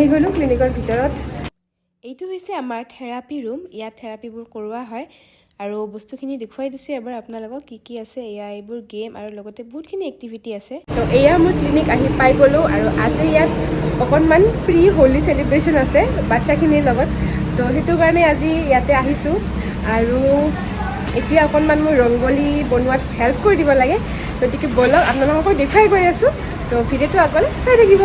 আহি গ'লোঁ ক্লিনিকৰ ভিতৰত। এইটো হৈছে আমাৰ থেৰাপি ৰুম। ইয়াত থেৰাপিবোৰ কৰোৱা হয় আৰু বস্তুখিনি দেখুৱাই দিছোঁ এবাৰ আপোনালোকক কি আছে। এয়া এইবোৰ গেম আৰু লগতে বহুতখিনি এক্টিভিটি আছে। তো এয়া মই ক্লিনিক আহি পাই গ'লোঁ আৰু আজি ইয়াত অকণমান প্ৰি-হলি চেলিব্ৰেশ্যন আছে বাচ্চাখিনিৰ লগত। তো সেইটো কাৰণে আজি ইয়াতে আহিছোঁ আৰু এতিয়া অকণমান মই ৰংগলী বনোৱাত হেল্প কৰি দিব লাগে। গতিকে ব'লক আপোনালোকক দেখুৱাই গৈ আছোঁ। তো ভিডিঅ'টো আগলৈ চাই থাকিব।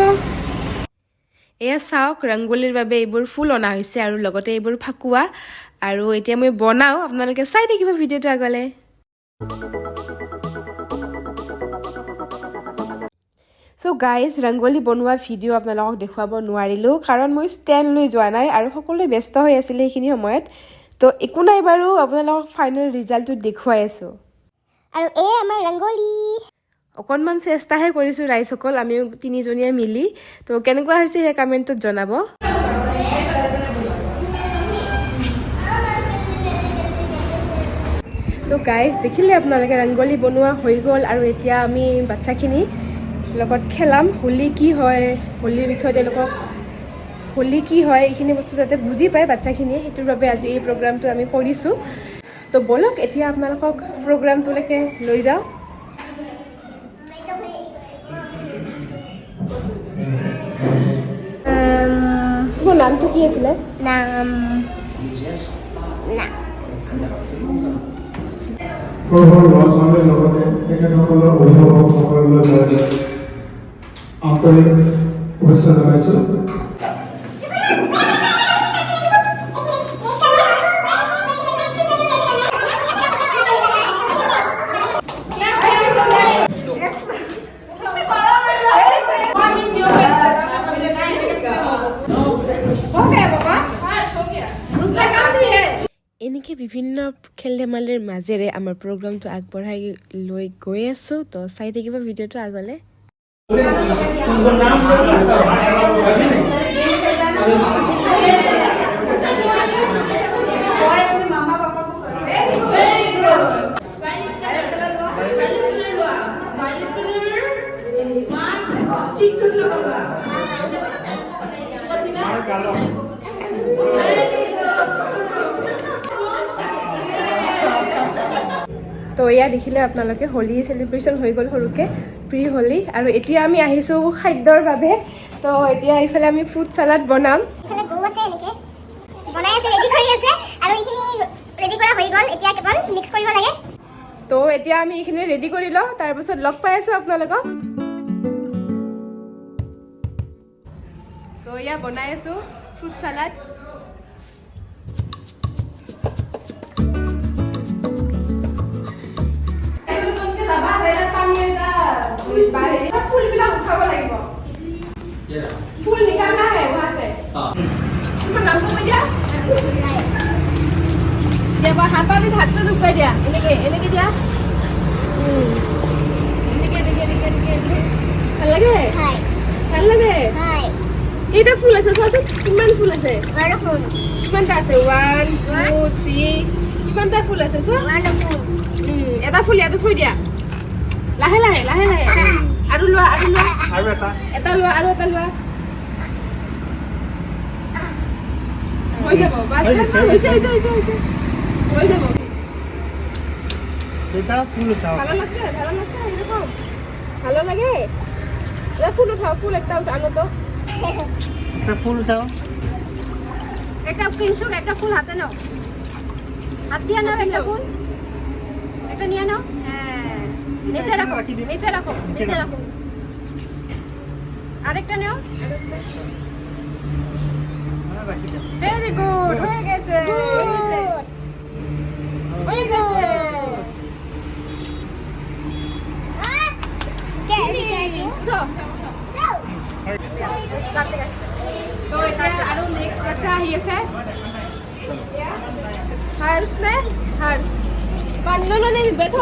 এয়া চাওক, ৰংগলীৰ বাবে এইবোৰ ফুল অনা হৈছে আৰু লগতে এইবোৰ ফাকুৱা আৰু এতিয়া মই বনাওঁ। আপোনালোকে চাই থাকিব ভিডিঅ'টো আগলৈ। চ' গাইজ, ৰংগলী বনোৱা ভিডিঅ' আপোনালোকক দেখুৱাব নোৱাৰিলোঁ কাৰণ মই ষ্টেণ্ড লৈ যোৱা নাই আৰু সকলোৱে ব্যস্ত হৈ আছিলে সেইখিনি সময়ত। তো একো নাই বাৰু, আপোনালোকক ফাইনেল ৰিজাল্টটো দেখুৱাই আছোঁ। আৰু এই আমাৰ ৰংগলী অকণমান চেষ্টাহে কৰিছোঁ ৰাইজসকল, আমিও তিনিজনীয়ে মিলি। তো কেনেকুৱা হৈছে সেই কমেণ্টত জনাব। তো গাইজ, দেখিলে আপোনালোকে ৰংগলী বনোৱা হৈ গ'ল আৰু এতিয়া আমি বাচ্চাখিনি লগত খেলাম। হোলী কি হয়, হোলীৰ বিষয়ে তেওঁলোকক হোলী কি হয় এইখিনি বস্তু যাতে বুজি পায় বাচ্চাখিনিয়ে, সেইটোৰ বাবে আজি এই প্ৰগ্ৰামটো আমি কৰিছোঁ। তো ব'লক এতিয়া আপোনালোকক প্ৰগ্ৰামটোলৈকে লৈ যাওঁ। মোৰ নামটো কি আছিলে? নাম ল'ৰা-ছোৱালীৰ লগতে তেখেতসকলৰ অভিভাৱকসকললৈ আন্তৰিক শুভেচ্ছা জনাইছোঁ। এনেকৈ বিভিন্ন খেল ধেমালিৰ মাজেৰে আমাৰ প্ৰগ্ৰামটো আগবঢ়াই লৈ গৈ আছোঁ। তো চাই থাকিব ভিডিঅ'টো আগলৈ। তো এয়া দেখিলে আপোনালোকে হোলী চেলিব্ৰেশ্যন হৈ গ'ল সৰুকৈ, প্ৰি হোলী। আৰু এতিয়া আমি আহিছোঁ খাদ্যৰ বাবে। তো এতিয়া এইফালে আমি ফ্ৰুট চালাড বনাম। তো এতিয়া আমি এইখিনি ৰেডি কৰি লওঁ, তাৰপিছত লগ পাই আছোঁ আপোনালোকক। তো এয়া বনাই আছোঁ ফ্ৰুট চালাড। ফুলবিলাক উঠাব লাগিব। ফুল নিকালনা হে वहां से। তোমাৰ নামটো কৈ দিয়া। দেবা হাতপালি হাতটো দুকাই দিয়া। এনেকে দিয়া। এনেকে। ভাল লাগে? হাই। ভাল লাগে? হাই। কেইটা ফুল আছে চোৱাচোন, কিমান ফুল আছে? 1 ফুল। কিমানটা আছে? 1 2 3। কিমানটা ফুল আছে চোৱা? 1 ফুল। এটা ফুল ইয়াতে থৈ দিয়া। লাহে লাহে। আৰু লোৱা। আৰু এটা লোৱা। হৈ যাব। বাস হৈছে। হৈ যাব। এটা ফুল চাও। ভালো লাগছে এরকম। ভালো লাগে? এটা ফুল উঠাও, ফুল একটা আনো তো। একটা ফুল দাও। একটা কিনশুক, একটা ফুল হাতে নাও। হাত দিয়ে নাও একটা ফুল। একটা নিয়ে নাও। হ্যাঁ। নিচে রাখো। আরেকটা নাও। ভেরি গুড, হয়ে গেছে। তো এতিয়া আৰু নেক্সট বাচ্চা আহি আছে। हर्ष में हर्ष पन्नो नहीं बैठो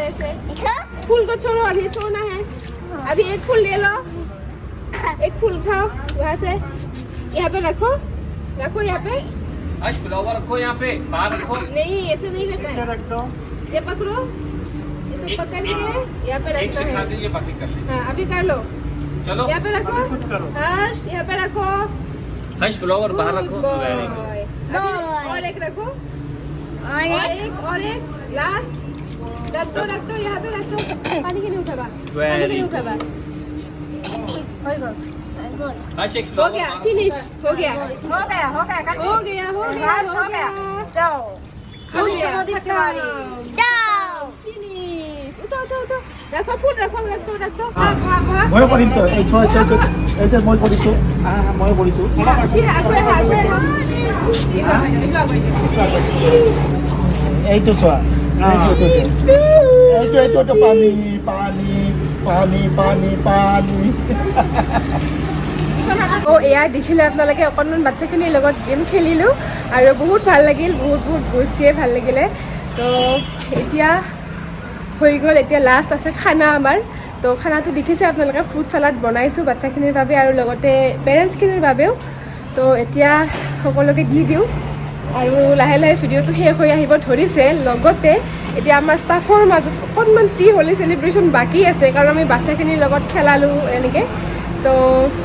ऐसे फूल को छोड़ो, अभी छोड़ना है। अभी एक फूल ले लो, एक फूल उठाओ वहाँ से, यहाँ पे रखो यहाँ पे। फ्लावर रखो यहाँ पे, बाहर रखो। नहीं ऐसे नहीं करना है, ये पकड़ो, ये सब पकड़ के यहाँ पे रखना है। बाकी कर ले। हाँ अभी कर लो। चलो यहाँ पे रखो हर्ष, यहाँ पे रखो हर्ष फ्लावर बाहर रखो Good वेरी boy. गुड अभी और एक रखो और एक लास्ट रख दो यहाँ पे रख दो पानी के नहीं उठावा पानी के नहीं उठावा हर्ष एक हो फ्लावर गया फिनिश हो गया हो गया हो गया जाओ हो गया जाओ फिनिश उठो रखो फूल रखो মই কৰিম তো এই ছয় ছয় ছয় এই যে মই কৰিছোঁ মই কৰিছোঁ এইটো চোৱা এইটো পানী পানী পানী পানী পানী এয়া দেখিলে আপোনালোকে অকণমান বাচ্চাখিনিৰ লগত গেম খেলিলোঁ আৰু বহুত ভাল লাগিল বহুত বেছিয়ে ভাল লাগিলে তো এতিয়া হৈ গ'ল এতিয়া লাষ্ট আছে খানা আমাৰ তো খানাটো দেখিছে আপোনালোকে ফ্ৰুট চালাড বনাইছোঁ বাচ্চাখিনিৰ বাবে আৰু লগতে পেৰেণ্টছখিনিৰ বাবেও তো এতিয়া সকলোকে দি দিওঁ আৰু লাহে লাহে ভিডিঅ'টো শেষ হৈ আহিব ধৰিছে লগতে এতিয়া আমাৰ ষ্টাফৰ মাজত অকণমান প্ৰি-হলি চেলিব্ৰেশ্যন বাকী আছে কাৰণ আমি বাচ্চাখিনিৰ লগত খেলালোঁ এনেকৈ তো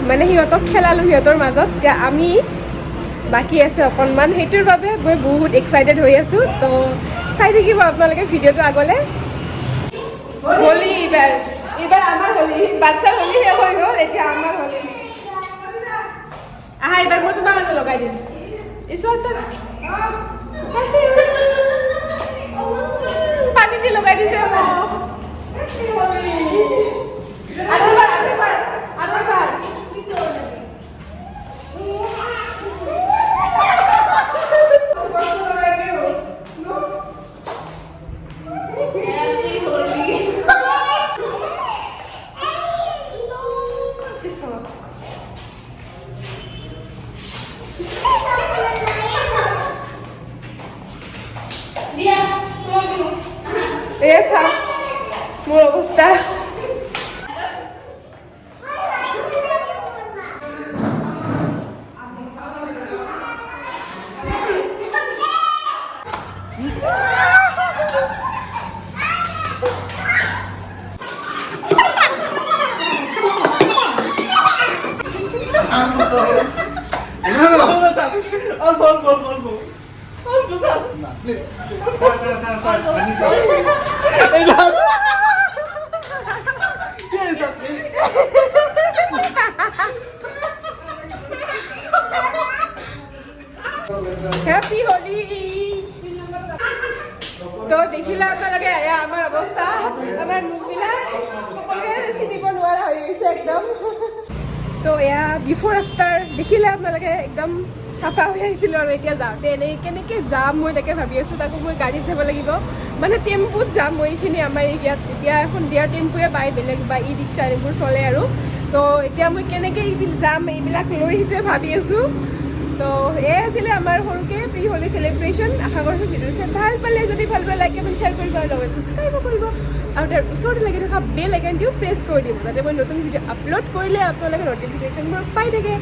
মানে সিহঁতক খেলালোঁ সিহঁতৰ মাজত এতিয়া আমি বাকী আছে অকণমান সেইটোৰ বাবে মই বহুত এক্সাইটেড হৈ আছোঁ তো চাই থাকিব আপোনালোকে ভিডিঅ'টো আগলৈ হোলি এইবাৰ আমাৰ হোলি বাচ্চাৰ হোলি শেষ হৈ গ'ল এতিয়া আমাৰ হোলি আহা এইবাৰ মই তোমাৰ কাৰণে লগাই দিম পানী দি লগাই দিছে আৰু এবাৰ এয়া চাওক মোৰ অৱস্থা হ্যাপি হোলি তো দেখিলে আপোনালোকে এয়া আমাৰ অৱস্থা আমাৰ মুখবিলাক সকলোৱে চিনিব নোৱাৰা হৈ গৈছে একদম তো এয়া বিফৰ আফটাৰ দেখিলে আপোনালোকে একদম চাফা হৈ আহিছিলোঁ আৰু এতিয়া যাওঁতে এনেই কেনেকৈ যাম মই তাকে ভাবি আছোঁ তাকো মই গাড়ীত যাব লাগিব মানে টেম্পুত যাম মই এইখিনি আমাৰ ইয়াত এতিয়া সন্ধিয়া টেম্পুৱে পায় বেলেগ বা ই ৰিক্সা এইবোৰ চলে আৰু তো এতিয়া মই কেনেকৈ যাম এইবিলাক লৈ সেইটোৱে ভাবি আছোঁ তো এই আছিলে আমাৰ সৰুকৈ প্ৰি-হলি চেলিব্ৰেশ্যন আশা কৰিছোঁ ভিডিঅ' চাই ভাল পালে যদি ভাল পালে লাইক কমেণ্ট শ্বেয়াৰ কৰিব আৰু লগত ছাবস্ক্ৰাইবো কৰিব আৰু তাৰ ওচৰতে লাগি থকা বেল আইকনটিও প্ৰেছ কৰি দিব যাতে মই নতুন ভিডিঅ' আপলোড কৰিলে আপোনালোকে নটিফিকেশ্যনবোৰ পাই থাকে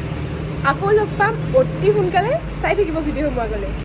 আকৌ লগ পাম অতি সোনকালে চাই থাকিব ভিডিঅ'সমূহ আগলৈ